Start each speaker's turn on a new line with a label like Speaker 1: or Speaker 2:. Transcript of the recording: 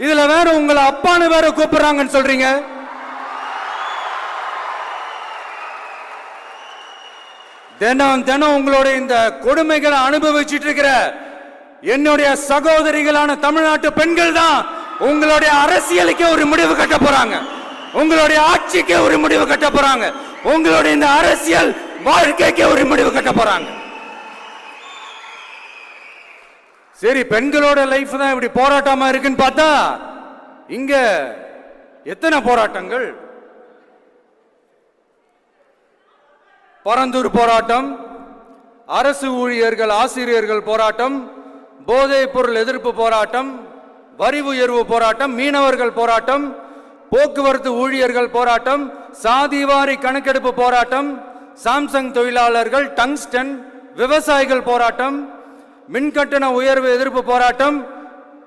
Speaker 1: இதுல வேற உங்களை அப்பான்னு வேற கூப்பிடுறாங்கன்னு சொல்றீங்க. தினம் தினம் உங்களுடைய இந்த கொடுமைகளை அனுபவிச்சுட்டு இருக்கிற என்னுடைய சகோதரிகளான தமிழ்நாட்டு பெண்கள் தான் உங்களுடைய அரசியலுக்கு ஒரு முடிவு கட்ட போறாங்க, உங்களுடைய ஆட்சிக்கு ஒரு முடிவு கட்ட போறாங்க, உங்களுடைய இந்த அரசியல் வாழ்க்கைக்கு ஒரு முடிவு கட்ட போறாங்க. சரி, பெண்களோட லைஃப் தான் இப்படி போராட்டமா இருக்குன்னு பார்த்தா இங்க எத்தனை போராட்டங்கள். பரந்தூர் போராட்டம், அரசு ஊழியர்கள் ஆசிரியர்கள் போராட்டம், போதைப் பொருள் எதிர்ப்பு போராட்டம், வரி உயர்வு போராட்டம், மீனவர்கள் போராட்டம், போக்குவரத்து ஊழியர்கள் போராட்டம், சாதிவாரி கணக்கெடுப்பு போராட்டம், சாம்சங் தொழிலாளர்கள், டங்ஸ்டன், விவசாயிகள் போராட்டம், மின்கட்டண உயர்வு எதிர்ப்பு போராட்டம்,